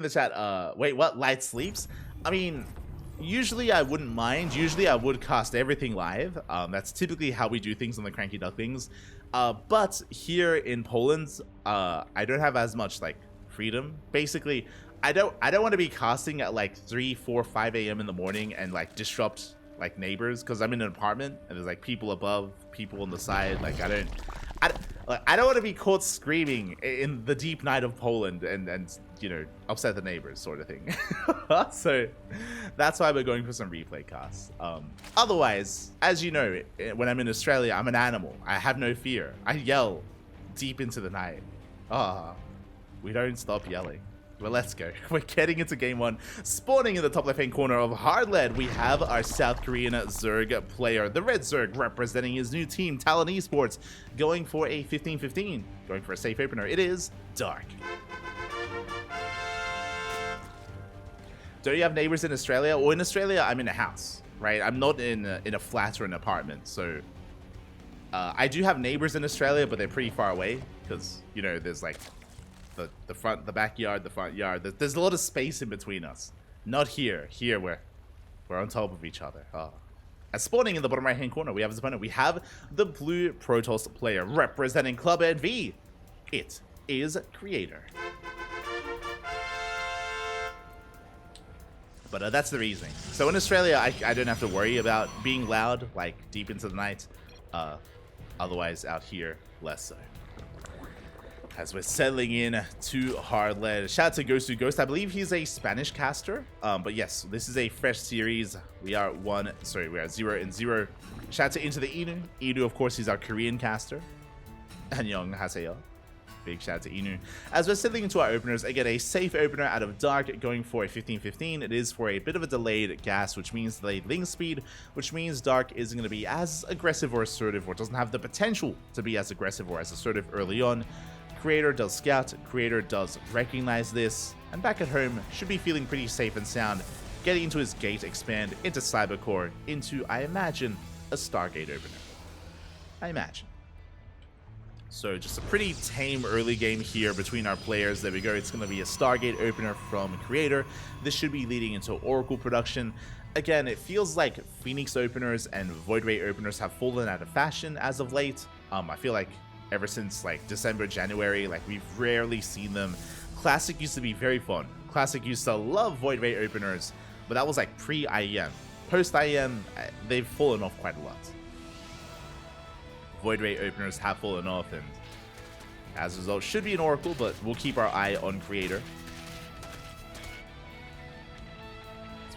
the chat, wait, what? Light sleeps? I mean, usually I wouldn't mind. Usually I would cast everything live. That's typically how we do things on the CranKy Ducklings. But here in Poland, I don't have as much like freedom. Basically, I don't want to be casting at like 3, 4, 5 a.m. in the morning and like disrupt like neighbors, because I'm in an apartment and there's like people above, people on the side. Like I don't want to be caught screaming in the deep night of Poland and you know, upset the neighbors, sort of thing. So that's why we're going for some replay casts. Otherwise, as you know, when I'm in Australia, I'm an animal. I have no fear. I yell deep into the night. We don't stop yelling. Well, let's go. We're getting into game 1. Spawning in the top left-hand corner of Hardlead, we have our South Korean Zerg player. The Red Zerg representing his new team, Talon Esports, going for a 15-15. Going for a safe opener. It is Dark. Don't you have neighbors in Australia? Well, in Australia, I'm in a house, right? I'm not in a flat or an apartment. So I do have neighbors in Australia, but they're pretty far away because, you know, there's like the backyard, the front yard. There's a lot of space in between us. Not here. Here we're on top of each other. As spawning in the bottom right hand corner, we have his opponent. We have the blue Protoss player representing Club NV. It is Creator. But that's the reasoning. So in Australia, I don't have to worry about being loud like deep into the night. Otherwise out here, less so. As we're settling in to Hardlead. Shout out to Ghost. I believe he's a Spanish caster. But yes, this is a fresh series. We are 0-0. Shout out to Into the Inu. Inu, of course, he's our Korean caster. Annyeonghaseyo. Big shout out to Inu. As we're settling into our openers, again, a safe opener out of Dark, going for a 15-15. It is for a bit of a delayed gas, which means delayed link speed, which means Dark isn't going to be as aggressive or assertive, or doesn't have the potential to be as aggressive or as assertive early on. Creator does scout, Creator does recognize this, and back at home should be feeling pretty safe and sound, getting into his gate expand, into Cybercore, into, I imagine, a Stargate opener. I imagine. So just a pretty tame early game here between our players. There we go. It's going to be a Stargate opener from Creator. This should be leading into Oracle production. Again, it feels like Phoenix openers and Void Ray openers have fallen out of fashion as of late. I feel like ever since like December, January, like we've rarely seen them. Classic used to be very fun. Classic used to love Void Ray openers, but that was like pre-IEM. Post-IEM, they've fallen off quite a lot. Void Ray openers have fallen off, and as a result, should be an Oracle, but we'll keep our eye on Creator.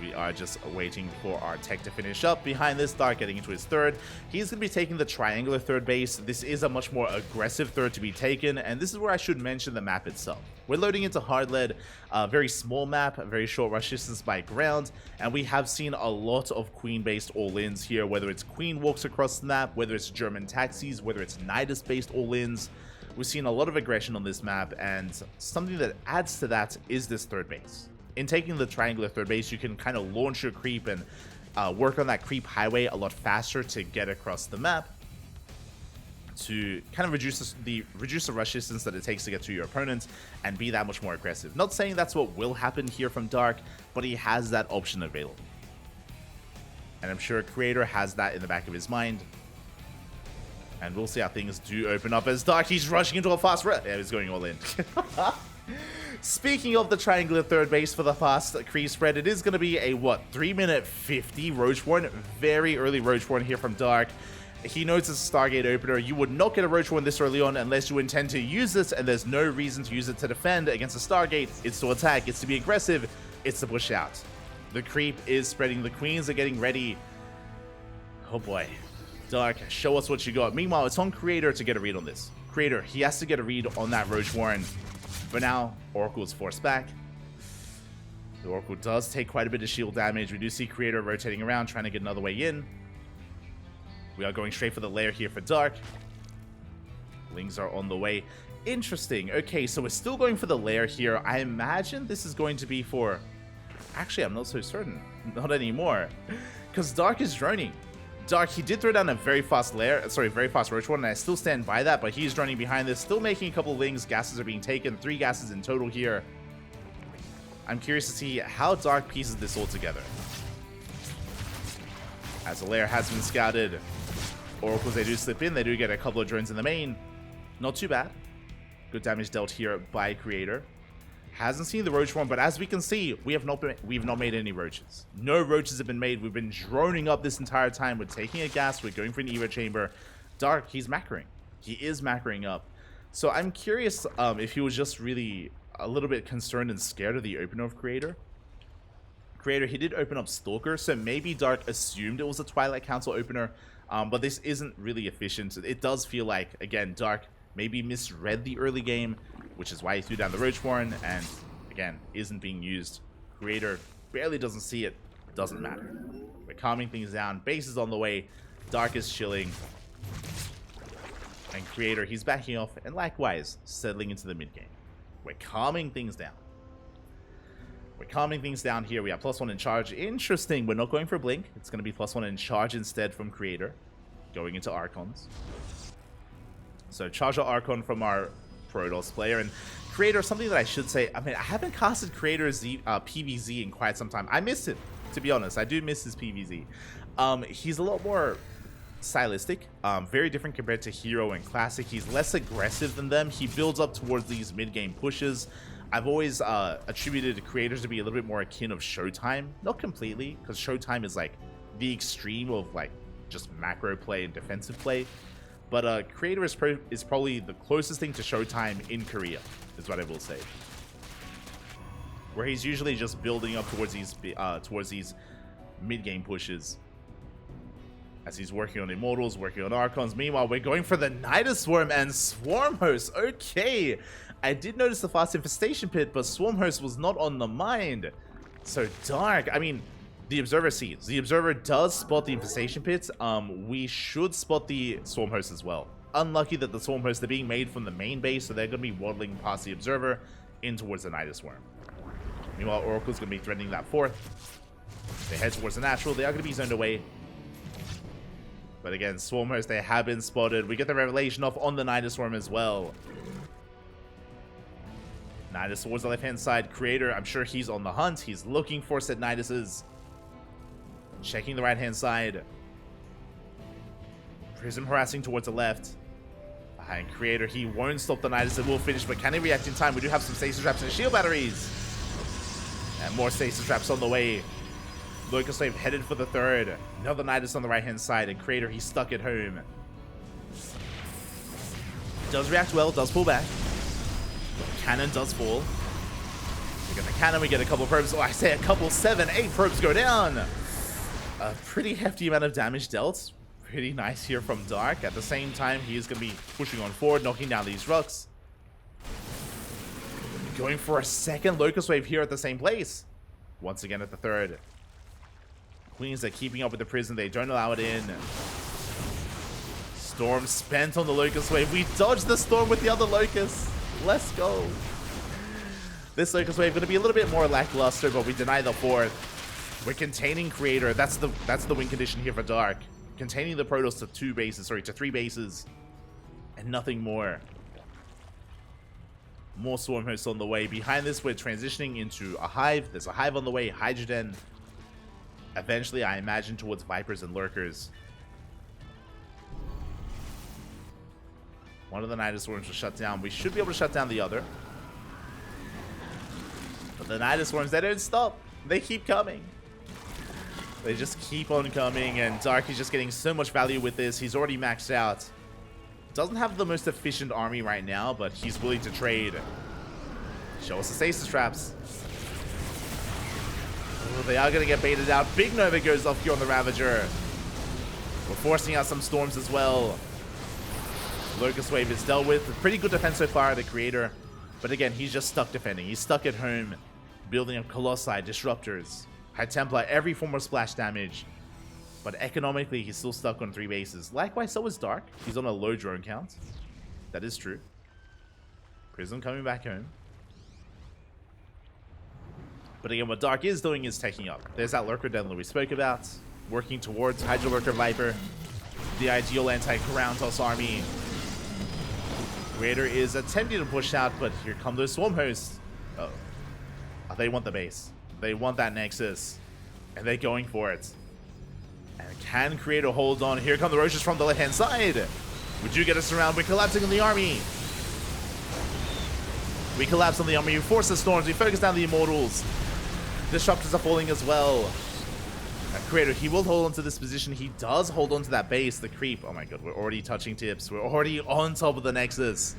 We are just waiting for our tech to finish up. Behind this, Dark getting into his third. He's going to be taking the triangular third base. This is a much more aggressive third to be taken, and this is where I should mention the map itself. We're loading into Hardlead, a very small map, a very short rush distance by ground, and we have seen a lot of Queen-based all-ins here, whether it's Queen walks across the map, whether it's German taxis, whether it's Nidus-based all-ins. We've seen a lot of aggression on this map, and something that adds to that is this third base. In taking the triangular third base, you can kind of launch your creep and work on that creep highway a lot faster to get across the map, to kind of reduce the rush distance that it takes to get to your opponent and be that much more aggressive. Not saying that's what will happen here from Dark, but he has that option available. And I'm sure Creator has that in the back of his mind. And we'll see how things do open up as Dark, he's rushing into a fast yeah, he's going all in. Speaking of the triangular third base for the fast creep spread, it is going to be a, 3-minute 50 Roach Warren. Very early Roach Warren here from Dark. He knows it's a Stargate opener. You would not get a Roach Warren this early on unless you intend to use this, and there's no reason to use it to defend against a Stargate. It's to attack, it's to be aggressive, it's to push out. The creep is spreading, the Queens are getting ready. Oh boy. Dark, show us what you got. Meanwhile, it's on Creator to get a read on this. Creator, he has to get a read on that Roach Warren. For now, Oracle is forced back. The Oracle does take quite a bit of shield damage. We do see Creator rotating around, trying to get another way in. We are going straight for the lair here for Dark. Lings are on the way. Interesting. Okay, so we're still going for the lair here. I imagine this is going to be for... Actually, I'm not so certain. Not anymore. Because Dark is droning. Dark, he did throw down a very fast very fast Roach Warren, and I still stand by that, but he's running behind this, still making a couple of lings. Gases are being taken, 3 gases in total here. I'm curious to see how Dark pieces this all together. As a lair has been scouted, Oracles, they do slip in. They do get a couple of drones in the main. Not too bad. Good damage dealt here by Creator. Hasn't seen the roach form, but as we can see, we've not made any roaches. No roaches have been made. We've been droning up this entire time. We're taking a gas. We're going for an Evo chamber. Dark, he's macroing. He is macroing up. So I'm curious if he was just really a little bit concerned and scared of the opener of Creator. Creator, he did open up Stalker, so maybe Dark assumed it was a Twilight Council opener, but this isn't really efficient. It does feel like, again, Dark maybe misread the early game, which is why he threw down the Roach Warren, and again, isn't being used. Creator barely doesn't see it. Doesn't matter. We're calming things down. Base is on the way. Dark is chilling. And Creator, he's backing off, and likewise, settling into the mid game. We're calming things down. We're calming things down here. We have +1 in charge. Interesting. We're not going for Blink. It's going to be +1 in charge instead from Creator. Going into Archons. So charge our Archon from our Protoss player. And Creator, something that I should say, I mean, I haven't casted Creator's PvZ in quite some time. I miss it, to be honest. I do miss his PvZ. He's a lot more stylistic, very different compared to Hero and Classic. He's less aggressive than them. He builds up towards these mid-game pushes. I've always attributed Creators to be a little bit more akin of Showtime. Not completely, because Showtime is like the extreme of like just macro play and defensive play. But Creator is probably the closest thing to Showtime in Korea, is what I will say. Where he's usually just building up towards these mid-game pushes. As he's working on Immortals, working on Archons. Meanwhile, we're going for the Nidus Swarm and Swarm Host. Okay. I did notice the Fast Infestation Pit, but Swarm Host was not on the mind. So Dark, I mean, the Observer sees. The Observer does spot the Infestation Pit. We should spot the Swarm Host as well. Unlucky that the Swarm Hosts are being made from the main base, so they're going to be waddling past the Observer in towards the Nidus Swarm. Meanwhile, Oracle's going to be threatening that fourth. They head towards the Natural. They are going to be zoned away. But again, Swarm Host, they have been spotted. We get the Revelation off on the Nidus Swarm as well. Nidus towards the left-hand side. Creator, I'm sure he's on the hunt. He's looking for said Niduses. Checking the right-hand side. Prism harassing towards the left. Behind Creator, he won't stop the Nidus. It will finish, but can he react in time? We do have some stasis traps and shield batteries. And more stasis traps on the way. Locust Wave headed for the third. Another Nidus on the right-hand side, and Creator, he's stuck at home. Does react well, does pull back. Cannon does fall. We get the cannon, we get a couple of probes. Oh, I say a couple, 7, 8 probes go down. A pretty hefty amount of damage dealt. Pretty nice here from Dark. At the same time, he is going to be pushing on forward, knocking down these rocks. Going for a second Locust Wave here at the same place. Once again at the third. Queens are keeping up with the prison. They don't allow it in. Storm spent on the Locust Wave. We dodged the Storm with the other Locust. Let's go. This Locust Wave going to be a little bit more lackluster, but we deny the fourth. We're containing Creator. That's the win condition here for Dark. Containing the Protoss to 3 bases. And nothing more. More Swarm Hosts on the way. Behind this, we're transitioning into a Hive. There's a Hive on the way. Hydrogen. Eventually, I imagine towards Vipers and Lurkers. One of the Nidus Swarms will shut down. We should be able to shut down the other. But the Nidus Swarms, they don't stop. They keep coming. They just keep on coming, and Dark is just getting so much value with this. He's already maxed out. Doesn't have the most efficient army right now, but he's willing to trade. Show us the stasis traps. Oh, they are going to get baited out. Big Nova goes off here on the Ravager. We're forcing out some Storms as well. Locust Wave is dealt with. Pretty good defense so far, the Creator. But again, he's just stuck defending. He's stuck at home, building up Colossi, Disruptors, High Templar, every form of splash damage. But economically, he's still stuck on 3 bases. Likewise, so is Dark. He's on a low drone count. That is true. Prism coming back home. But again, what Dark is doing is taking up. There's that Lurker Den that we spoke about. Working towards Hydra Lurker Viper. The ideal anti-Crown Toss army. Creator is attempting to push out, but here come those Swarm Hosts. Uh-oh. They want the base. They want that Nexus. And they're going for it. And can Creator hold on? Here come the Roaches from the left-hand side. We do get us around. We're collapsing on the army. We collapse on the army. We force the Storms. We focus down the Immortals. Disruptors are falling as well. Creator, he will hold on to this position. He does hold on to that base. The creep. Oh my god, we're already touching tips. We're already on top of the Nexus.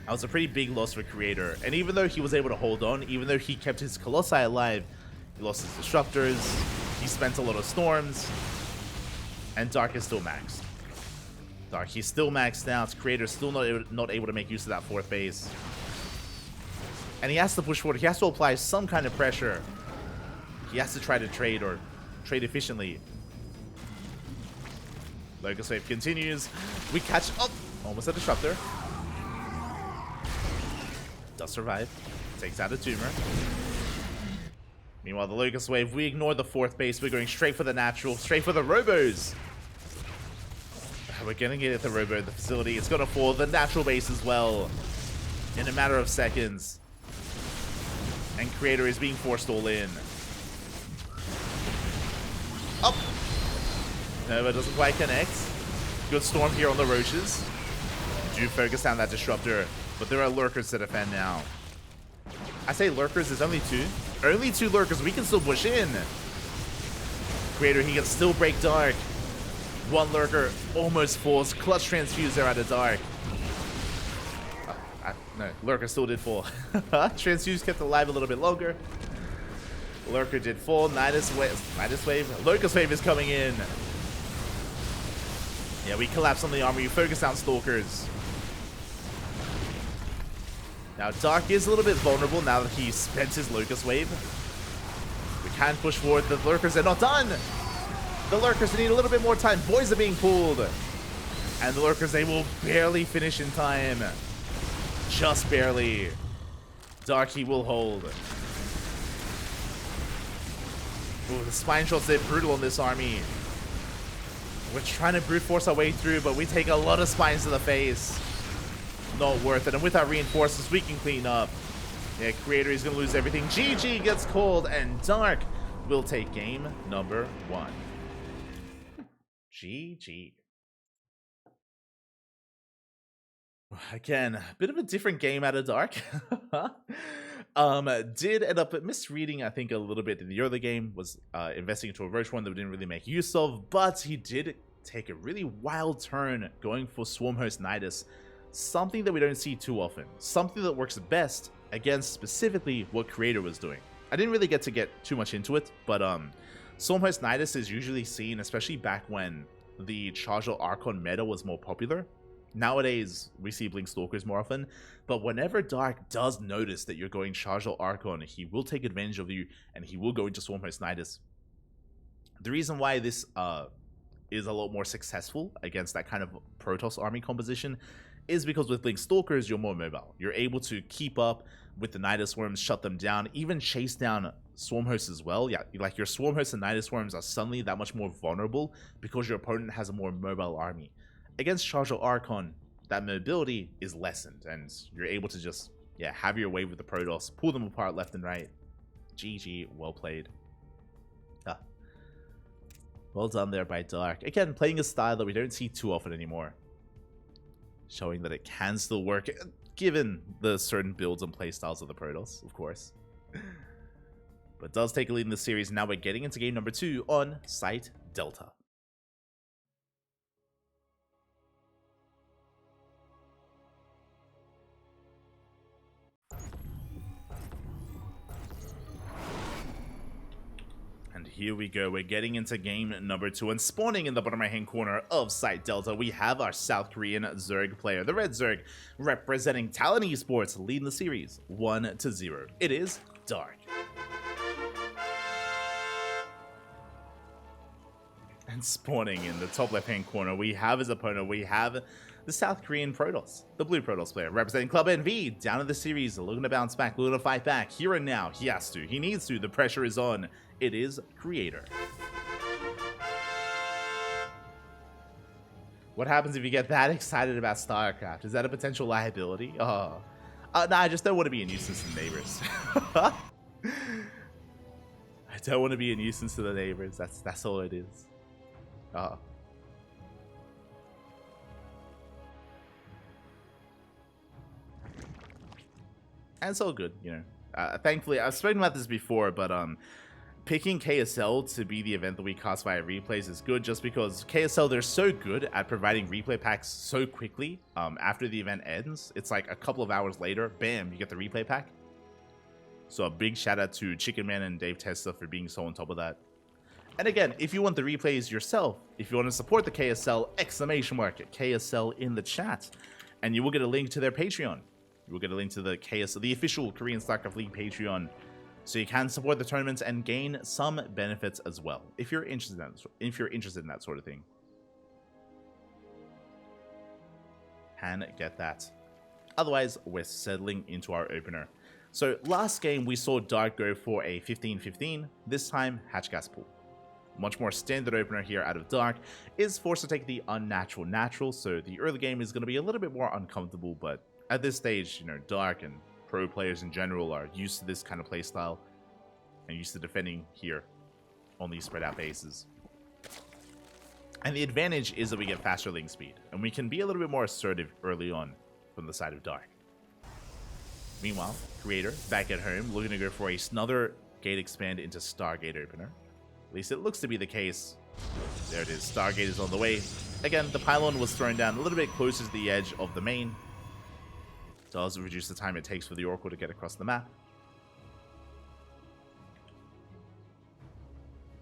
That was a pretty big loss for Creator. And even though he was able to hold on, even though he kept his Colossi alive, he lost his Disruptors. He spent a lot of Storms. And Dark is still maxed. Dark, he's still maxed out. Creator's still not able to make use of that 4th base. And he has to push forward. He has to apply some kind of pressure. He has to try to trade or trade efficiently. Locust Wave continues. We catch up. Almost a Disruptor. Does survive. Takes out a Tumor. Meanwhile, the Locust Wave, we ignore the 4th base. We're going straight for the natural, straight for the Robos. We're getting it at the Robo, the facility. It's going to fall. The natural base as well. In a matter of seconds. And Creator is being forced all in. Up. Nova doesn't quite connect. Good Storm here on the Roaches. Do focus down that Disruptor. But there are Lurkers to defend now. I say Lurkers, there's only 2. Only 2 Lurkers. We can still push in. Creator, he can still break Dark. 1 Lurker almost falls. Clutch Transfuse there out of Dark. No, Lurker still did fall. Transfuse kept alive a little bit longer. Lurker did fall. Nidus Wave. Locust Wave is coming in. Yeah, we collapse on the armor. You focus down Stalkers. Now, Dark is a little bit vulnerable now that he spent his Locust Wave. We can push forward. The Lurkers are not done. The Lurkers need a little bit more time. Boys are being pulled. And the Lurkers, they will barely finish in time. Just barely. Dark, he will hold. Ooh, the spine shots, they're brutal on this army. We're trying to brute force our way through, but we take a lot of spines to the face. Not worth it. And with our reinforcements, we can clean up. Yeah, Creator is going to lose everything. GG gets called, and Dark will take game number 1. GG. Again, a bit of a different game out of Dark. Did end up misreading, I think, a little bit in the early game. Was investing into a Roach one that we didn't really make use of, but he did take a really wild turn going for Swarmhost Nidus. Something that we don't see too often. Something that works best against specifically what Creator was doing. I didn't really get too much into it, but Swarmhost Nidus is usually seen, especially back when the Chargel Archon meta was more popular. Nowadays, we see Blink Stalkers more often, but whenever Dark does notice that you're going Chargel Archon, he will take advantage of you, and he will go into Swarmhost Nidus. The reason why this is a lot more successful against that kind of Protoss army composition is because with Blink Stalkers, you're more mobile. You're able to keep up with the Nidus Worms, shut them down, even chase down Swarmhosts as well. Yeah, like your Swarmhosts and Nidus Worms are suddenly that much more vulnerable because your opponent has a more mobile army. Against Chargel Archon, that mobility is lessened, and you're able to just, yeah, have your way with the Protoss, pull them apart left and right. GG, well played. Well done there by Dark. Again, playing a style that we don't see too often anymore. Showing that it can still work, given the certain builds and playstyles of the Protoss, of course. But does take a lead in the series. Now we're getting into game number 2 on Site Delta. And here we go, we're getting into game number 2, and spawning in the bottom right hand corner of Site Delta, we have our South Korean Zerg player, the Red Zerg, representing Talon Esports, leading the series 1-0. It is Dark. And spawning in the top left hand corner, we have his opponent, we have the South Korean Protoss, the blue Protoss player, representing Club NV, down in the series, looking to bounce back, looking to fight back, here and now. He has to, he needs to, the pressure is on. It is Creator. What happens if you get that excited about StarCraft? Is that a potential liability? Oh, No, I just don't want to be a nuisance to the neighbors. I don't want to be a nuisance to the neighbors. That's all it is. And it's all good, you know. Thankfully, I've spoken about this before, but picking KSL to be the event that we cast via replays is good, just because KSL, they're so good at providing replay packs so quickly. After the event ends, it's like a couple of hours later, bam, you get the replay pack. So a big shout out to Chicken Man and Dave Testa for being so on top of that. And again, if you want the replays yourself, if you want to support the KSL, KSL in the chat, and you will get a link to their Patreon. You will get a link to the KSL, the official Korean StarCraft League Patreon, so you can support the tournaments and gain some benefits as well, if you're interested in that sort of thing. Can get that. Otherwise, we're settling into our opener. So last game we saw Dark go for a 15-15. This time, Hatchgas Pool. Much more standard opener here out of Dark. Is forced to take the unnatural natural, so the early game is going to be a little bit more uncomfortable, but at this stage, you know, Dark and pro players in general are used to this kind of playstyle and used to defending here on these spread out bases. And the advantage is that we get faster link speed, and we can be a little bit more assertive early on from the side of Dark. Meanwhile, Creator, back at home, looking to go for another gate expand into Stargate opener. At least it looks to be the case. There it is, Stargate is on the way. Again, the pylon was thrown down a little bit closer to the edge of the main. Does reduce the time it takes for the Oracle to get across the map.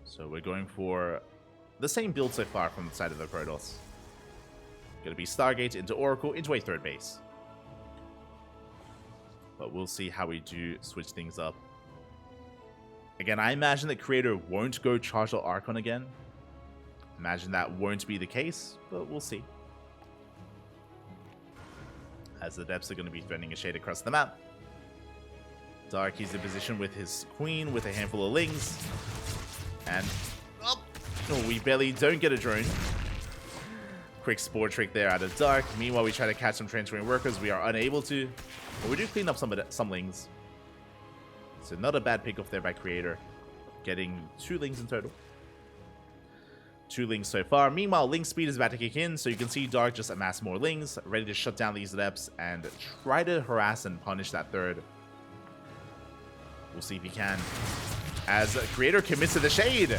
So we're going for the same build so far from the side of the Protoss. Going to be Stargate into Oracle into a third base. But we'll see how we do switch things up. Again, I imagine that Creator won't go Charge Archon again. Imagine that won't be the case, but we'll see. As the Depths are going to be threatening a shade across the map. Dark, he's in position with his Queen with a handful of Lings. And, oh, we barely don't get a drone. Quick Spore Trick there out of Dark. Meanwhile, we try to catch some transferring workers. We are unable to. But we do clean up some Lings. So not a bad pick off there by Creator. Getting 2 Lings in total. 2 Lings so far. Meanwhile, Ling speed is about to kick in, so you can see Dark just amass more Lings, ready to shut down these Adepts and try to harass and punish that third. We'll see if he can. As Creator commits to the shade.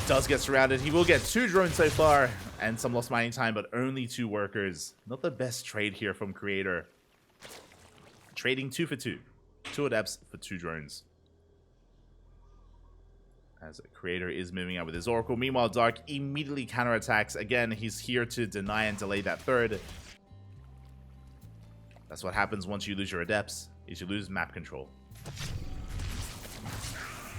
Does get surrounded. He will get 2 drones so far and some lost mining time, but only 2 workers. Not the best trade here from Creator. Trading 2 for 2. 2 Adepts for 2 drones. As Creator is moving out with his Oracle. Meanwhile, Dark immediately counterattacks. Again, he's here to deny and delay that third. That's what happens once you lose your Adepts, is you lose map control.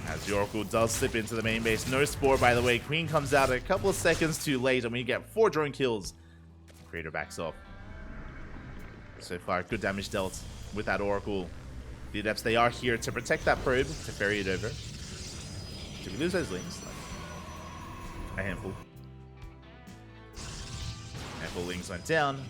As the Oracle does slip into the main base. No Spore, by the way. Queen comes out a couple of seconds too late, and we get 4 drone kills. Creator backs off. So far, good damage dealt with that Oracle. The Adepts, they are here to protect that probe, to ferry it over. Did we lose those Lings? A handful. Handful of Lings went down.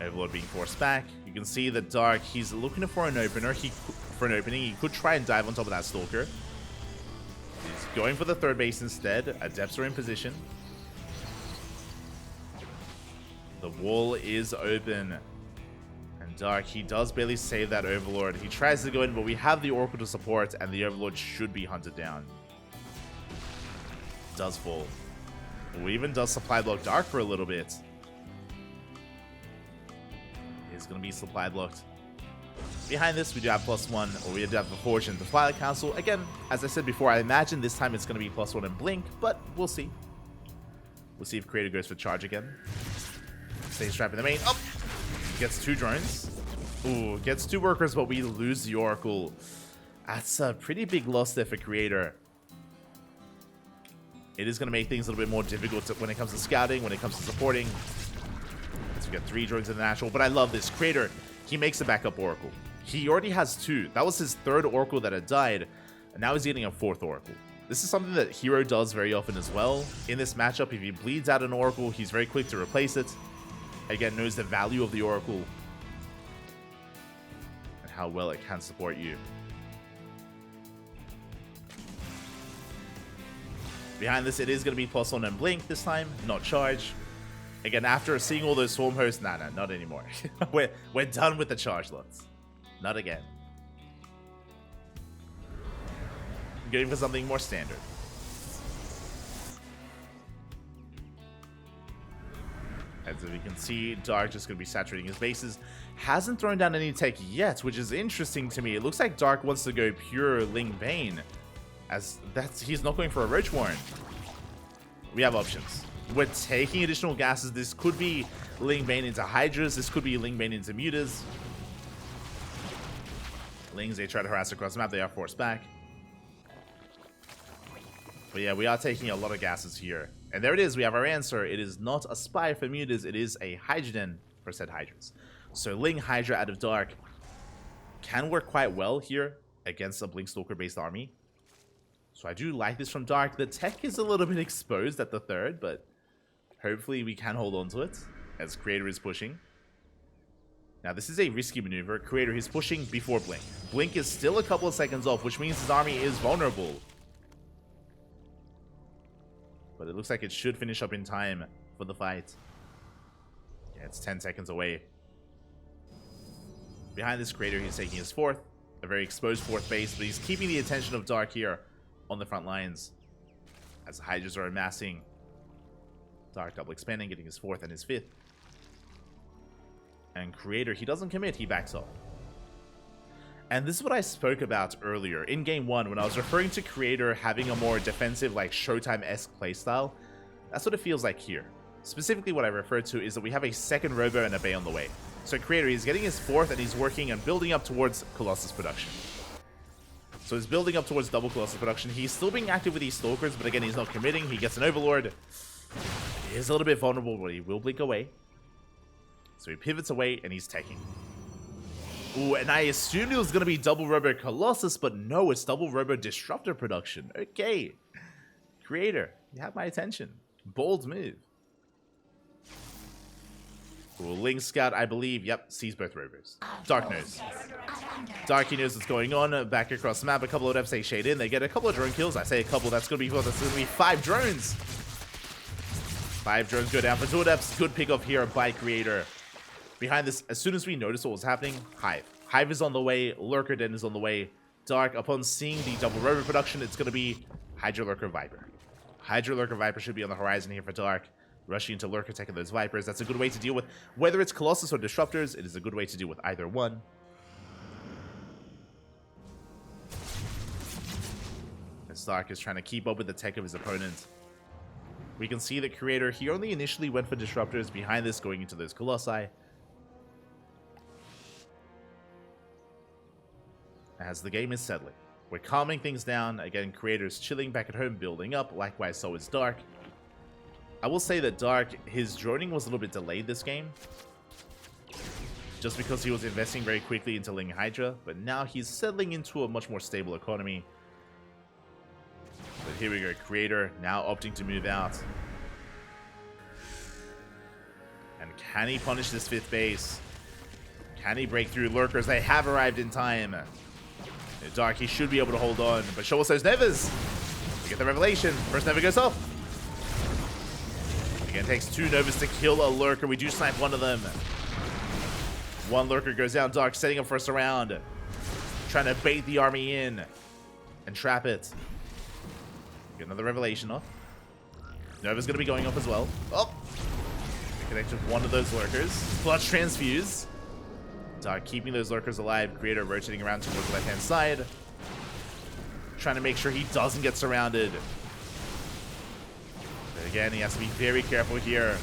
Overlord being forced back. You can see that Dark, he's looking for an opener. For an opening, he could try and dive on top of that Stalker. He's going for the third base instead. Adepts are in position. The wall is open. And Dark, he does barely save that Overlord. He tries to go in, but we have the Oracle to support, and the Overlord should be hunted down. Does fall. We even does supply block Dark for a little bit. He's going to be supply blocked. Behind this, we do have +1, or we do have the Fortune, the Twilight Council. Again, as I said before, I imagine this time it's going to be +1 and Blink, but we'll see. We'll see if Creator goes for charge again. Stays trapped in the main. Oh! Gets 2 drones. Ooh, gets 2 workers, but we lose the Oracle. That's a pretty big loss there for Creator. It is going to make things a little bit more difficult when it comes to scouting, when it comes to supporting. So we got 3 drones in the natural, but I love this. Creator, he makes a backup Oracle. He already has 2. That was his 3rd Oracle that had died, and now he's getting a 4th Oracle. This is something that Hero does very often as well. In this matchup, if he bleeds out an Oracle, he's very quick to replace it. Again, knows the value of the Oracle. how well it can support you. Behind this, it is going to be +1 and Blink this time, not Charge. Again, after seeing all those Swarm hosts, nah, not anymore. we're done with the Charge lots. Not again. Going for something more standard. As we can see, Dark just going to be saturating his bases. Hasn't thrown down any tech yet, which is interesting to me. It looks like Dark wants to go pure Ling Bane. As he's not going for a Roach Warren. We have options. We're taking additional gases. This could be Ling Bane into Hydras. This could be Ling Bane into Mutas. Lings, they try to harass across the map. They are forced back. But yeah, we are taking a lot of gases here. And there it is. We have our answer. It is not a Spy for Mutas. It is a Hydrogen for said Hydras. So Ling Hydra out of Dark can work quite well here against a Blink Stalker based army. So I do like this from Dark. The tech is a little bit exposed at the third, but hopefully we can hold on to it as Creator is pushing. Now this is a risky maneuver. Creator is pushing before Blink. Blink is still a couple of seconds off, which means his army is vulnerable. But it looks like it should finish up in time for the fight. Yeah, it's 10 seconds away. Behind this Creator, he's taking his fourth. A very exposed fourth base, but he's keeping the attention of Dark here on the front lines as the Hydras are amassing. Dark double expanding, getting his fourth and his fifth. And Creator, he doesn't commit, he backs off. And this is what I spoke about earlier in game 1 when I was referring to Creator having a more defensive, like Showtime-esque playstyle. That's what it feels like here. Specifically what I referred to is that we have a second Robo and a Bay on the way. So Creator, he's getting his fourth and he's working and building up towards Colossus production. So he's building up towards double Colossus production. He's still being active with these Stalkers, but again, he's not committing. He gets an Overlord. He is a little bit vulnerable, but he will blink away. So he pivots away, and he's taking. Ooh, and I assumed it was going to be double Robo Colossus, but no, it's double Robo Disruptor production. Okay. Creator, you have my attention. Bold move. Ooh, Ling Scout, I believe, yep, sees both Robos. Dark knows. Darky knows what's going on. Back across the map, a couple of Odeps, they shade in. They get a couple of drone kills. I say a couple, that's going to be 5 drones. 5 drones go down for 2 Odeps. Good pick off here by Creator. Behind this, as soon as we notice what was happening, Hive. Hive is on the way. Lurker Den is on the way. Dark, upon seeing the double Robo production, it's going to be Hydra Lurker Viper. Hydra Lurker Viper should be on the horizon here for Dark. Rushing into Lurker, taking those Vipers. That's a good way to deal with, whether it's Colossus or Disruptors, it is a good way to deal with either one. As Dark is trying to keep up with the tech of his opponent. We can see that Creator, he only initially went for Disruptors. Behind this, going into those Colossi. As the game is settling, we're calming things down. Again, Creator's chilling back at home, building up. Likewise, so is Dark. I will say that Dark, his droning was a little bit delayed this game. Just because he was investing very quickly into Ling Hydra. But now he's settling into a much more stable economy. But here we go. Creator now opting to move out. And can he punish this 5th base? Can he break through Lurkers? They have arrived in time. Dark, he should be able to hold on. But show us those Nevas. We get the revelation. First Neva goes off. Again, it takes 2 Novas to kill a Lurker. We do snipe one of them. 1 Lurker goes down. Dark setting up for us around. Trying to bait the army in. And trap it. Get another revelation off. Nova's going to be going off as well. Oh! We connect with one of those Lurkers. Clutch Transfuse. Dark keeping those Lurkers alive. Creator rotating around towards the left-hand side. Trying to make sure he doesn't get surrounded. But again, he has to be very careful here.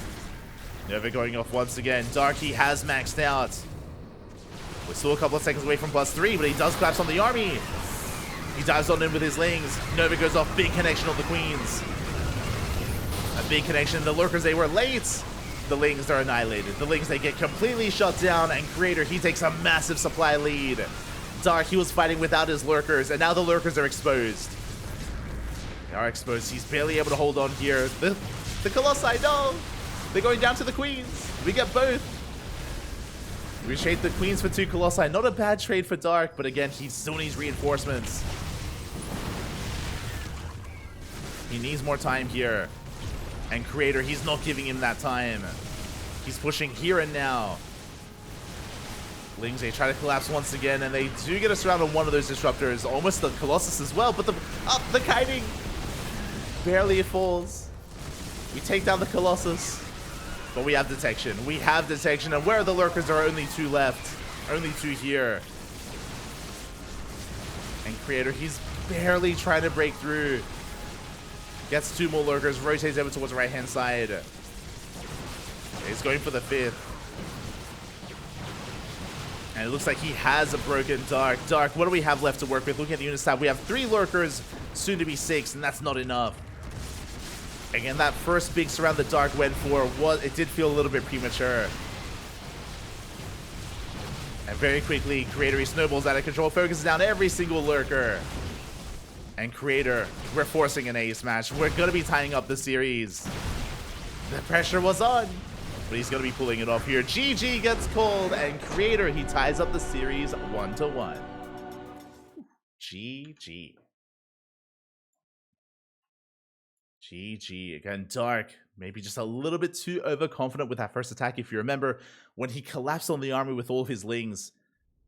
Nova going off once again. Dark, he has maxed out. We're still a couple of seconds away from +3, but he does collapse on the army. He dives on in with his Lings. Nova goes off. Big connection on the Queens. A big connection. The Lurkers, they were late. The Lings are annihilated. The Lings, they get completely shut down, and Creator, he takes a massive supply lead. Dark, he was fighting without his Lurkers, and now the Lurkers are exposed. They are exposed. He's barely able to hold on here. The Colossi, no! They're going down to the Queens. We get both. We trade the queens for 2 colossi. Not a bad trade for Dark, but again, he still needs reinforcements. He needs more time here. And Creator, he's not giving him that time. He's pushing here and now. Lings, they try to collapse once again, and they do get us around on one of those disruptors. Almost the Colossus as well, but the kiting! Barely it falls. We take down the Colossus. But we have detection. We have detection, and where are the lurkers? There are only 2 left. Only 2 here. And Creator, he's barely trying to break through. Gets 2 more lurkers, rotates over towards the right-hand side. He's going for the 5th. And it looks like he has a broken Dark. Dark, what do we have left to work with? Looking at the unit tab, we have 3 lurkers, soon to be 6, and that's not enough. Again, that first big surround that Dark went for, it did feel a little bit premature. And very quickly, Creator, he snowballs out of control, focuses down every single lurker. And Creator, we're forcing an ace match. We're going to be tying up the series. The pressure was on, but he's going to be pulling it off here. GG gets called, and Creator, he ties up the series 1-1. GG. GG. Again, Dark, maybe just a little bit too overconfident with that first attack. If you remember, when he collapsed on the army with all of his lings,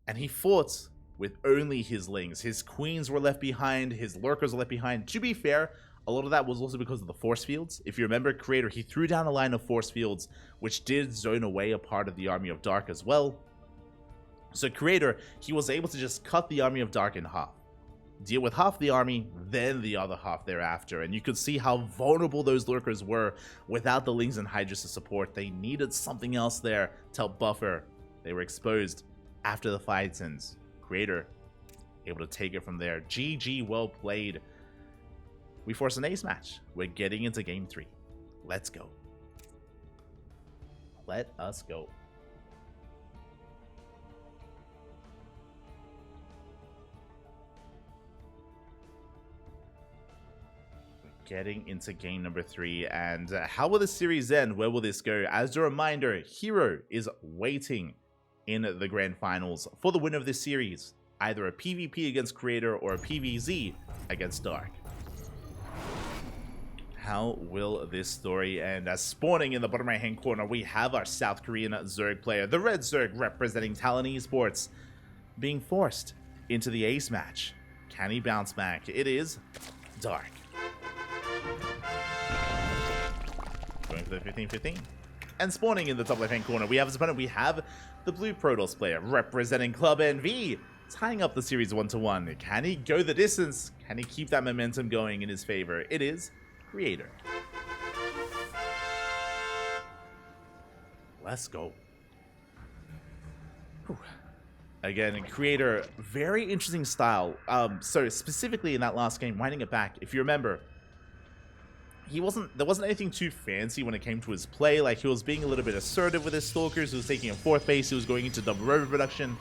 and he fought with only his lings. His queens were left behind, his lurkers were left behind. To be fair, a lot of that was also because of the force fields. If you remember, Creator, he threw down a line of force fields, which did zone away a part of the army of Dark as well. So Creator, he was able to just cut the army of Dark in half. Deal with half the army, then the other half thereafter. And you could see how vulnerable those lurkers were without the Lings and Hydras to support. They needed something else there to help buffer. They were exposed after the fights, and Creator able to take it from there. GG, well played. We force an ace match. We're getting into game 3. Let's go. Let us go. Getting into game number 3, and how will this series end? Where will this go? As a reminder, Hero is waiting in the grand finals for the winner of this series, either a PvP against Creator or a PvZ against Dark. How will this story end? As spawning in the bottom right hand corner, we have our South Korean Zerg player, the Red Zerg representing Talon Esports, being forced into the ace match. Can he bounce back? It is Dark. Going for the 15-15. And spawning in the top left-hand corner, we have his opponent. We have the blue Protoss player representing Club NV, tying up the series 1-1. Can he go the distance? Can he keep that momentum going in his favor? It is Creator. Let's go. Whew. Again, Creator, very interesting style. So specifically in that last game, winding it back, if you remember, there wasn't anything too fancy when it came to his play. Like, he was being a little bit assertive with his stalkers. He was taking a 4th base. He was going into double robo production.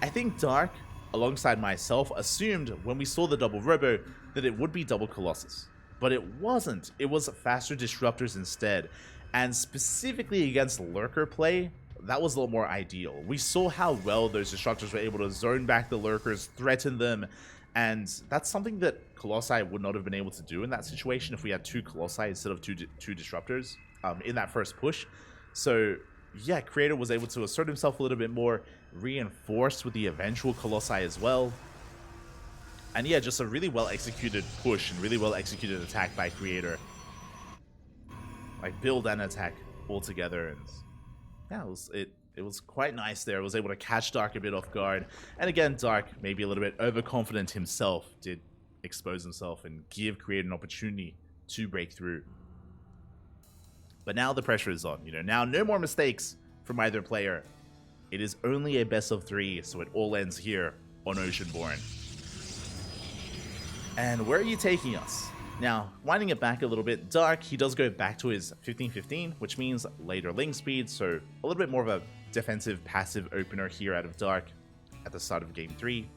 I think Dark, alongside myself, assumed when we saw the double robo that it would be double Colossus. But it wasn't. It was faster disruptors instead. And specifically against lurker play, that was a lot more ideal. We saw how well those disruptors were able to zone back the lurkers, threaten them, and that's something that Colossi would not have been able to do in that situation if we had 2 Colossi instead of two disruptors in that first push. So yeah, Creator was able to assert himself a little bit more, reinforced with the eventual Colossi as well. And yeah, just a really well executed push and really well executed attack by Creator. Like, build and attack all together, and yeah, it was quite nice there. It was able to catch Dark a bit off guard. And again, Dark, maybe a little bit overconfident himself, did expose himself and give Creator an opportunity to break through. But now the pressure is on. You know, now no more mistakes from either player. It is only a best of 3, so it all ends here on Oceanborn. And where are you taking us? Now, winding it back a little bit, Dark, he does go back to his 15-15, which means later ling speed, so a little bit more of a defensive passive opener here out of Dark at the start of game 3.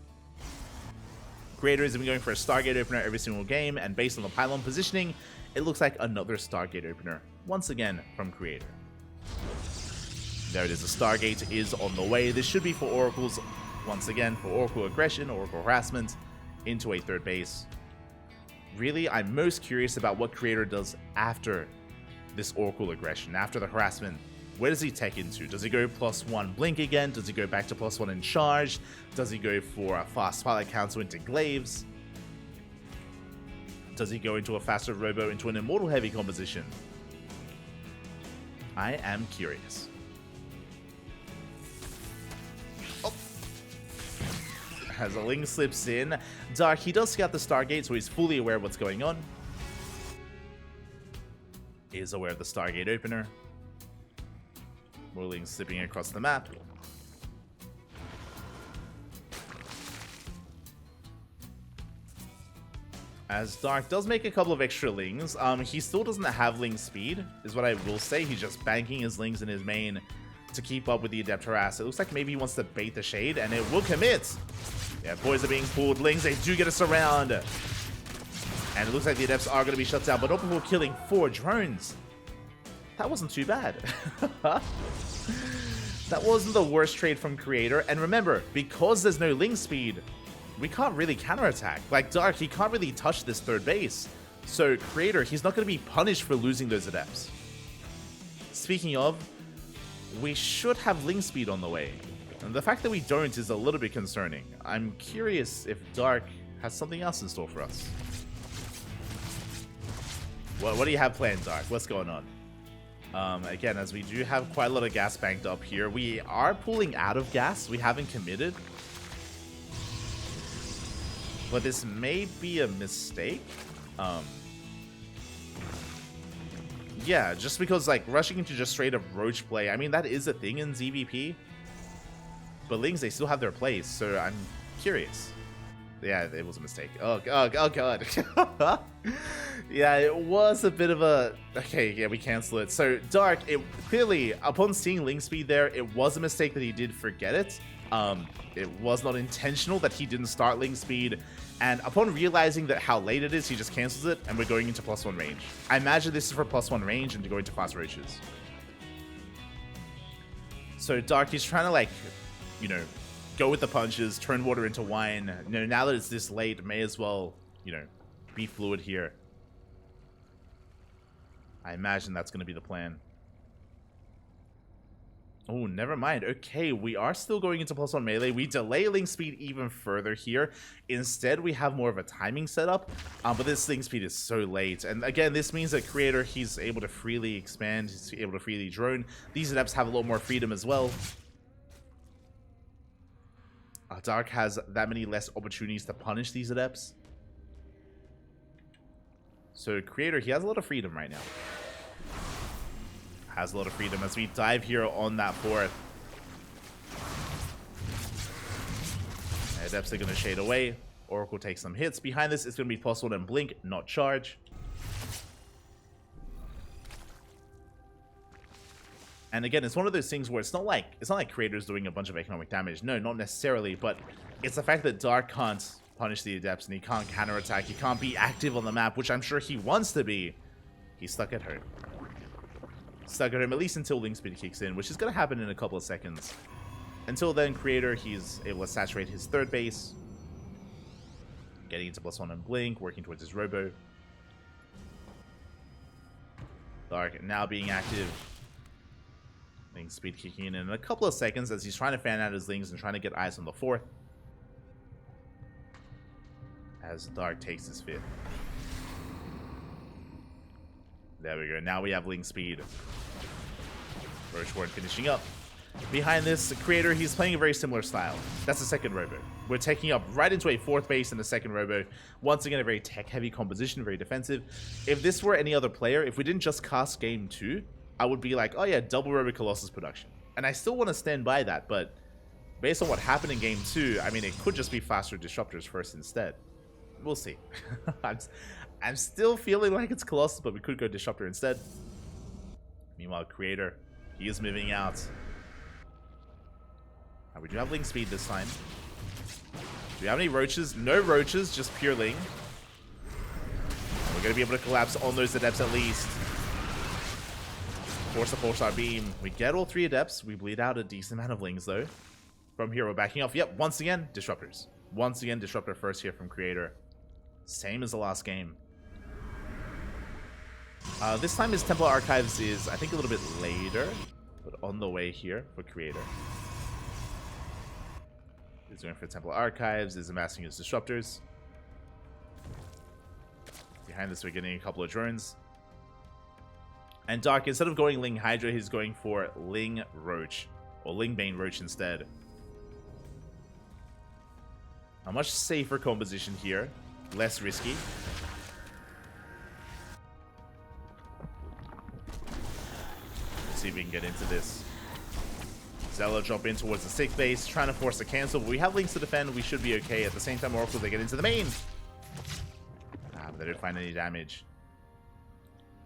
Creator has been going for a Stargate opener every single game, and based on the pylon positioning, it looks like another Stargate opener, once again from Creator. There it is. The Stargate is on the way. This should be for Oracles, once again, for Oracle aggression, Oracle harassment, into a third base. Really, I'm most curious about what Creator does after this Oracle aggression, after the harassment. Where does he tech into? Does he go +1 blink again? Does he go back to +1 in charge? Does he go for a fast spotlight counter into glaives? Does he go into a faster robo into an immortal heavy composition? I am curious. Oh. As a Ling slips in, Dark, he does scout the Stargate, so he's fully aware of what's going on. He is aware of the Stargate opener. More Lings slipping across the map. As Dark does make a couple of extra Lings, he still doesn't have Ling speed, is what I will say. He's just banking his Lings in his main to keep up with the Adept Harass. It looks like maybe he wants to bait the Shade, and it will commit. Yeah, boys are being pulled. Lings, they do get us around. And it looks like the Adepts are going to be shut down, but not before killing 4 drones. That wasn't too bad. That wasn't the worst trade from Creator. And remember, because there's no Ling speed, we can't really counterattack. Like Dark, he can't really touch this third base. So Creator, he's not going to be punished for losing those Adepts. Speaking of, we should have Ling speed on the way. And the fact that we don't is a little bit concerning. I'm curious if Dark has something else in store for us. What do you have planned, Dark? What's going on? Again, as we do have quite a lot of gas banked up here, we are pulling out of gas. We haven't committed. But this may be a mistake. Yeah, just because, like, rushing into just straight up Roach play, I mean, that is a thing in ZvP. But Lings, they still have their place, so I'm curious. Yeah, it was a mistake. Oh god. Yeah, it was a bit of a... Okay, yeah, we cancel it. So, Dark, it clearly, upon seeing Ling speed there, it was a mistake that he did forget it. It was not intentional that he didn't start Ling speed. And upon realizing that how late it is, he just cancels it, and we're going into +1 range. I imagine this is for +1 range and to go into fast roaches. So, Dark, he's trying to, like, you know, go with the punches, turn water into wine. You know, now that it's this late, may as well, you know, be fluid here. I imagine that's going to be the plan. Oh, never mind. Okay, we are still going into +1 melee. We delay Ling speed even further here. Instead, we have more of a timing setup. But this Ling speed is so late. And again, this means that Creator, he's able to freely expand. He's able to freely drone. These Adepts have a lot more freedom as well. Dark has that many less opportunities to punish these Adepts. So Creator, he has a lot of freedom right now. Has a lot of freedom as we dive here on that 4th. Adepts are going to shade away. Oracle takes some hits. Behind this, it's going to be +1 and blink, not charge. And again, it's one of those things where it's not like Creator's doing a bunch of economic damage. No, not necessarily, but it's the fact that Dark can't punish the Adepts and he can't counterattack. He can't be active on the map, which I'm sure he wants to be. He's stuck at home. Stuck at home, at least until Ling speed kicks in, which is going to happen in a couple of seconds. Until then, Creator, he's able to saturate his third base. Getting into +1 and blink, working towards his robo. Dark now being active. Ling speed kicking in a couple of seconds as he's trying to fan out his Lings and trying to get eyes on the 4th. As Dark takes his 5th. There we go. Now we have Ling speed. Roach Ward finishing up. Behind this, the Creator, he's playing a very similar style. That's the second robo. We're taking up right into a 4th base in the second robo. Once again, a very tech-heavy composition, very defensive. If this were any other player, if we didn't just cast game 2, I would be like, oh yeah, double robo Colossus production. And I still want to stand by that, but based on what happened in game 2, I mean, it could just be faster Disruptors first instead. We'll see. I'm still feeling like it's Colossus, but we could go Disruptor instead. Meanwhile, Creator, he is moving out. Now, we do have Ling speed this time. Do we have any Roaches? No Roaches, just pure Ling. We're going to be able to collapse on those Adepts at least. force a 4-star beam. We get all 3 adepts. We bleed out a decent amount of lings, though. From here, we're backing off. Yep, once again, disruptors. Once again, disruptor first here from Creator. Same as the last game. This time his Templar Archives is, I think, a little bit later, but on the way here for Creator. He's going for Templar Archives, is amassing his disruptors. Behind this, we're getting a couple of drones. And Dark, instead of going Ling Hydra, he's going for Ling Roach, or Ling Bane Roach instead. A much safer composition here, less risky. Let's see if we can get into this. Zella drop in towards the 6th base, trying to force a cancel, but we have links to defend, we should be okay. At the same time, Oracle, they get into the main. But they don't find any damage.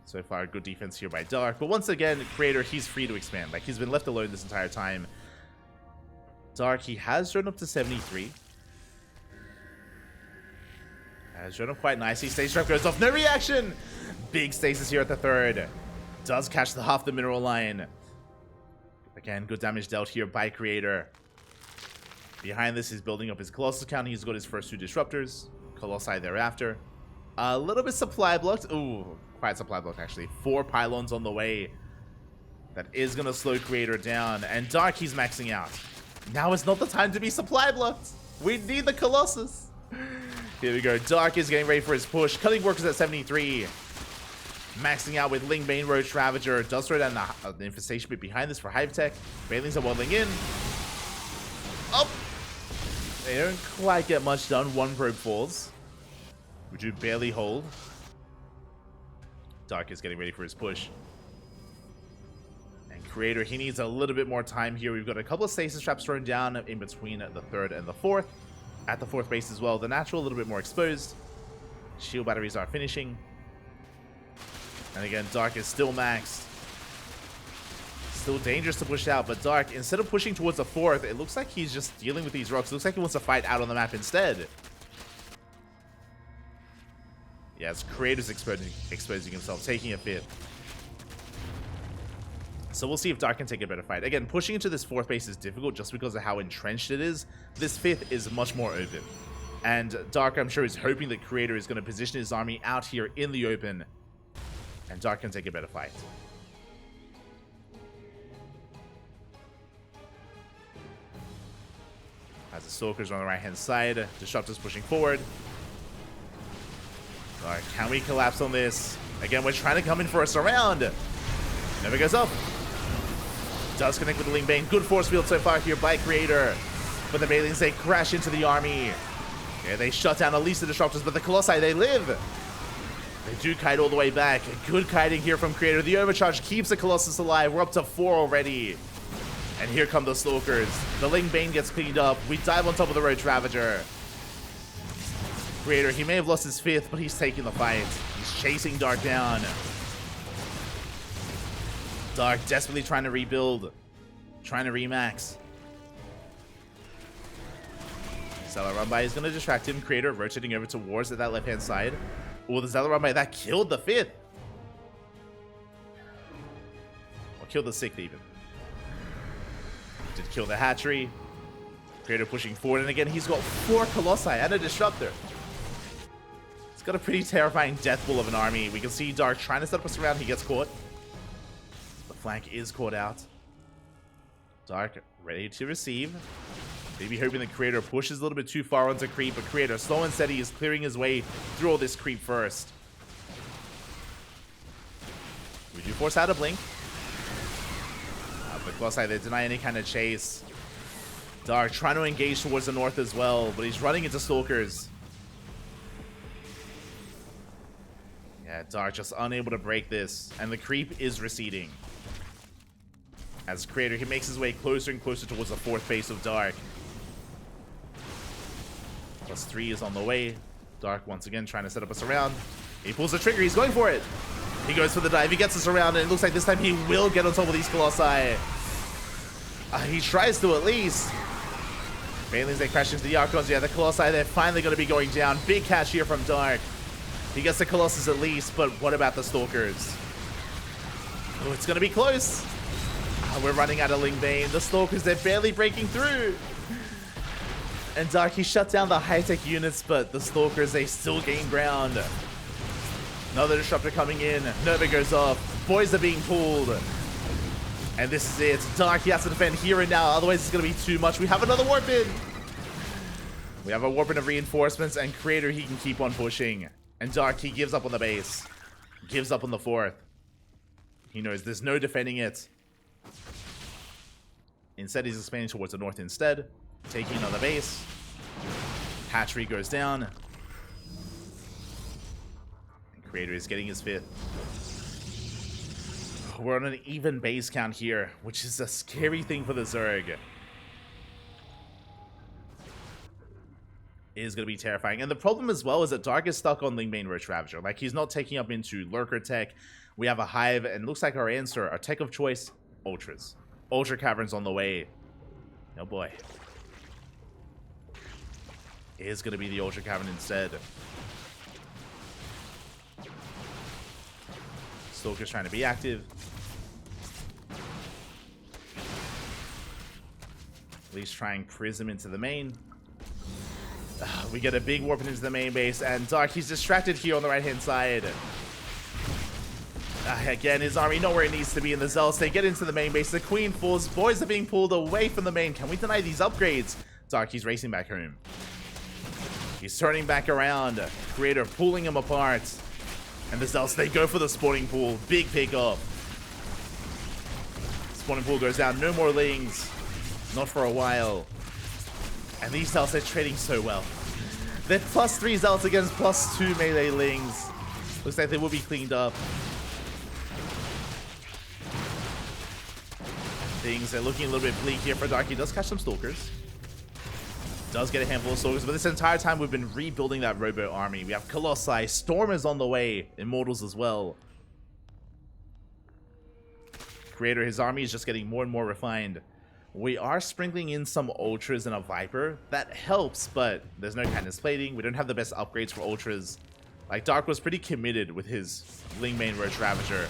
So far, good defense here by Dark. But once again, Creator, he's free to expand. Like, he's been left alone this entire time. Dark, he has drawn up to 73. Has drawn up quite nicely. Stage trap goes off. No reaction! Big stasis here at the 3rd. Does catch the half the mineral line. Again, good damage dealt here by Creator. Behind this, he's building up his Colossus count. He's got his first 2 disruptors. Colossi thereafter. A little bit supply blocked. Ooh, quite supply blocked actually. 4 pylons on the way. That is going to slow Creator down. And Dark, he's maxing out. Now is not the time to be supply blocked. We need the Colossus. Here we go. Dark is getting ready for his push. Cutting workers at 73. Maxing out with Ling Bane Roach Ravager. Does throw down the infestation bit behind this for Hive Tech. Bailings are waddling in. Oh! They don't quite get much done. 1 probe falls. We do barely hold. Dark is getting ready for his push. And Creator, he needs a little bit more time here. We've got a couple of stasis traps thrown down in between the 3rd and the 4th. At the 4th base as well. The natural a little bit more exposed. Shield batteries are finishing. And again, Dark is still maxed. Still dangerous to push out, but Dark, instead of pushing towards the 4th, it looks like he's just dealing with these rocks. It looks like he wants to fight out on the map instead. Yeah, as Creator's exposing himself, taking a 5th. So we'll see if Dark can take a better fight. Again, pushing into this 4th base is difficult just because of how entrenched it is. This 5th is much more open. And Dark, I'm sure, is hoping that Creator is going to position his army out here in the open. And Dark can take a better fight. As the Stalkers are on the right-hand side, Disruptors pushing forward. Dark, can we collapse on this? Again, we're trying to come in for a surround. Never goes up. Does connect with the Ling Bane. Good force field so far here by Creator. But the Bailings, they crash into the army. Yeah, they shut down at least the Disruptors, but the Colossi, they live. They do kite all the way back. Good kiting here from Creator. The overcharge keeps the Colossus alive. We're up to 4 already. And here come the Stalkers. The Ling Bane gets cleaned up. We dive on top of the Roach Ravager. Creator, he may have lost his 5th, but he's taking the fight. He's chasing Dark down. Dark desperately trying to rebuild. Trying to remax. Zella Runby is going to distract him. Creator rotating over towards that left-hand side. Oh, the Zella Runby, that killed the 5th. Or killed the 6th even. Did kill the hatchery. Creator pushing forward, and again, he's got 4 Colossi and a Disruptor. It's got a pretty terrifying death bull of an army. We can see Dark trying to set up us around. He gets caught. The flank is caught out. Dark ready to receive. Maybe hoping the Creator pushes a little bit too far onto creep, but Creator slow and steady is clearing his way through all this creep first. We do force out a blink. But Colossi, they deny any kind of chase. Dark trying to engage towards the north as well, but he's running into Stalkers. Yeah, Dark just unable to break this, and the creep is receding. As Creator, he makes his way closer and closer towards the 4th base of Dark. +3 is on the way. Dark once again trying to set up us around. He pulls the trigger, he's going for it. He goes for the dive, he gets us around, and it looks like this time he will get on top of these Colossi. He tries to at least. Bailings, they crash into the Archons. Yeah, the Colossi, they're finally going to be going down. Big catch here from Dark. He gets the Colossus at least, but what about the Stalkers? Oh, it's going to be close. We're running out of Ling Bane. The Stalkers, they're barely breaking through. And Darky shut down the high-tech units, but the Stalkers, they still gain ground. Another Disruptor coming in. Nova goes off. Boys are being pulled. And this is it. Darky has to defend here and now. Otherwise, it's going to be too much. We have another Warp in. We have a Warp in of reinforcements, and Creator, he can keep on pushing. And Darky gives up on the base. Gives up on the fourth. He knows there's no defending it. Instead, he's expanding towards the north instead. Taking another base. Hatchery goes down. And Creator is getting his fifth. We're on an even base count here, which is a scary thing for the Zerg. It is going to be terrifying. And the problem as well is that Dark is stuck on Ling Bane Roach Ravager. Like, he's not taking up into Lurker tech. We have a Hive, and it looks like our answer, our tech of choice, Ultras. Ultra Caverns on the way. Oh boy. It is going to be the Ultra Cavern instead. Stalker's trying to be active. At least trying Prism into the main. We get a big warp into the main base, and Dark, he's distracted here on the right-hand side. Again, his army not where it needs to be in the Zealots. They get into the main base. The Queen falls. Boys are being pulled away from the main. Can we deny these upgrades? Dark, he's racing back home. He's turning back around. Creator pulling him apart. And the Zealots, they go for the spawning pool. Big pick up. Spawning pool goes down. No more Lings. Not for a while. And these Zealots, they're trading so well. They're +3 Zealots against +2 melee Lings. Looks like they will be cleaned up. Things are looking a little bit bleak here for Dark. He does catch some Stalkers. Does get a handful of Stalkers, but this entire time we've been rebuilding that Robo army. We have Colossi, Stormers on the way, Immortals as well. Creator, his army is just getting more and more refined. We are sprinkling in some Ultras and a Viper. That helps, but there's no Canon's Plating. We don't have the best upgrades for Ultras. Like, Dark was pretty committed with his Ling Bane Roach Ravager.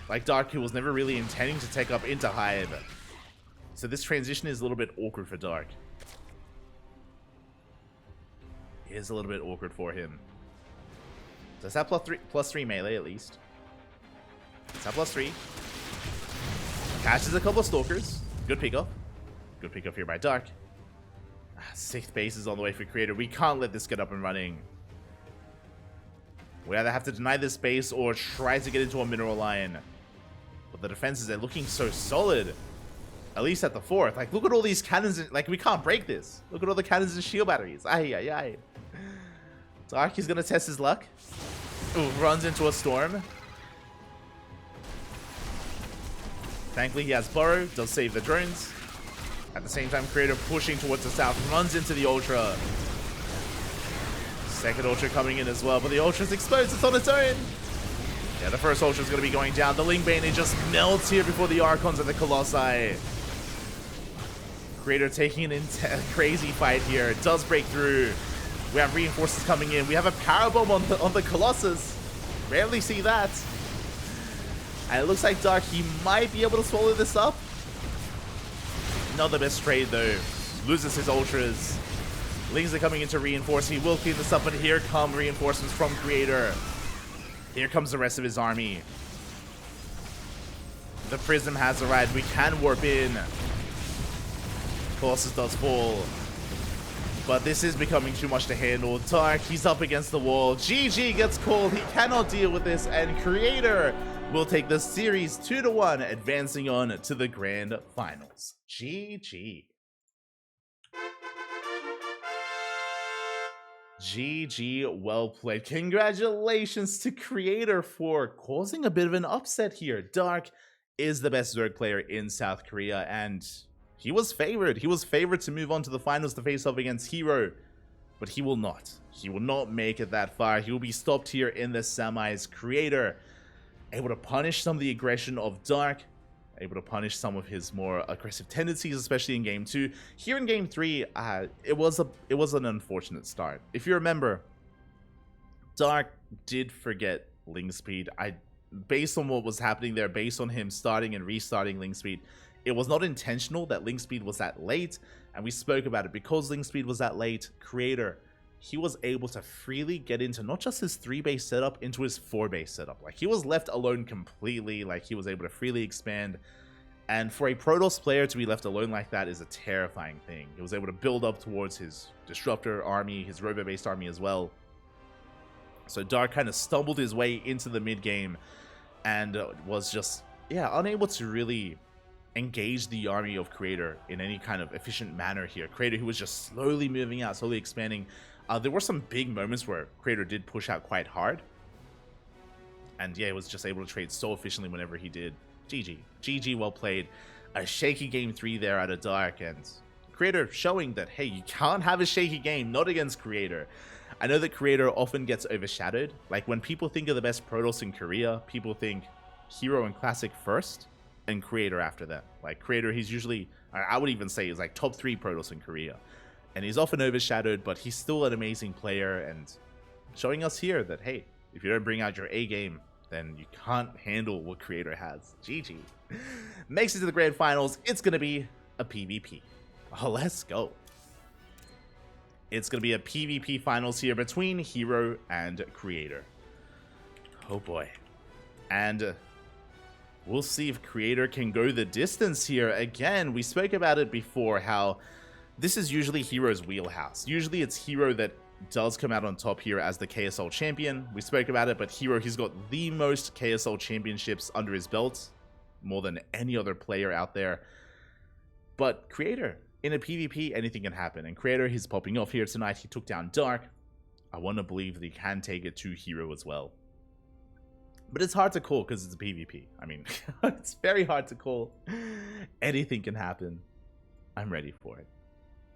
Like, Dark, he was never really intending to take up into Hive. So this transition is a little bit awkward for Dark. It is a little bit awkward for him. Does that +3 melee at least? Does that +3? Catches a couple of Stalkers. Good pickup. Good pickup here by Dark. 6th base is on the way for Creator. We can't let this get up and running. We either have to deny this base or try to get into a mineral line. But the defenses are looking so solid. At least at the 4th. Like, look at all these cannons. Like, we can't break this. Look at all the cannons and shield batteries. Ay, ay, ay. Dark is going to test his luck. Ooh, runs into a storm. Thankfully, he has Burrow. Does save the drones. At the same time, Creator pushing towards the south. Runs into the Ultra. Second Ultra coming in as well. But the Ultra's exposed. It's on its own. Yeah, the first Ultra's going to be going down. The Ling Bane, it just melts here before the Archons and the Colossi. Creator taking an crazy fight here. It does break through. We have reinforcements coming in. We have a power bomb on the Colossus. Rarely see that. And it looks like Dark, he might be able to swallow this up. Not the best trade though. Loses his Ultras. Lings are coming in to reinforce. He will clean this up, but here come reinforcements from Creator. Here comes the rest of his army. The Prism has arrived. We can warp in. Colossus does fall. But this is becoming too much to handle. Dark, he's up against the wall. GG gets called. He cannot deal with this. And Creator will take the series 2-1, advancing on to the grand finals. GG. GG, well played. Congratulations to Creator for causing a bit of an upset here. Dark is the best Zerg player in South Korea, and he was favored. He was favored to move on to the finals to face off against Hero, but he will not. He will not make it that far. He will be stopped here in the semis. Creator able to punish some of the aggression of Dark, able to punish some of his more aggressive tendencies, especially in Game 2. Here in Game 3, it was an unfortunate start. If you remember, Dark did forget Ling Speed. based on what was happening there, based on him starting and restarting Link Speed, it was not intentional that Link Speed was that late, and we spoke about it. Because Link Speed was that late, Creator, he was able to freely get into not just his 3-base setup, into his 4-base setup. Like, he was left alone completely. Like, he was able to freely expand. And for a Protoss player to be left alone like that is a terrifying thing. He was able to build up towards his Disruptor army, his Robo-based army as well. So Dark kind of stumbled his way into the mid-game and was just, yeah, unable to really engage the army of Creator in any kind of efficient manner here. Creator, who was just slowly moving out, slowly expanding. There were some big moments where Creator did push out quite hard. And yeah, he was just able to trade so efficiently whenever he did. GG. GG, well played. A shaky game 3 there out of Dark, and Creator showing that, hey, you can't have a shaky game, not against Creator. I know that Creator often gets overshadowed. Like, when people think of the best Protoss in Korea, people think Hero and Classic first, and Creator after that. Like, Creator, he's usually, I would even say, he's like top 3 Protoss in Korea. And he's often overshadowed, but he's still an amazing player, and showing us here that, hey, if you don't bring out your A game, then you can't handle what Creator has. GG. Makes it to the grand finals. It's going to be a PvP. Oh, let's go. It's going to be a PvP finals here between Hero and Creator. Oh boy. And we'll see if Creator can go the distance here. Again, we spoke about it before, how this is usually Hero's wheelhouse. Usually it's Hero that does come out on top here as the KSL champion. We spoke about it, but Hero, he's got the most KSL championships under his belt, more than any other player out there. But Creator, in a PvP, anything can happen. And Creator, he's popping off here tonight. He took down Dark. I want to believe that he can take it to Hero as well. But it's hard to call because it's a PvP. I mean, it's very hard to call. Anything can happen. I'm ready for it.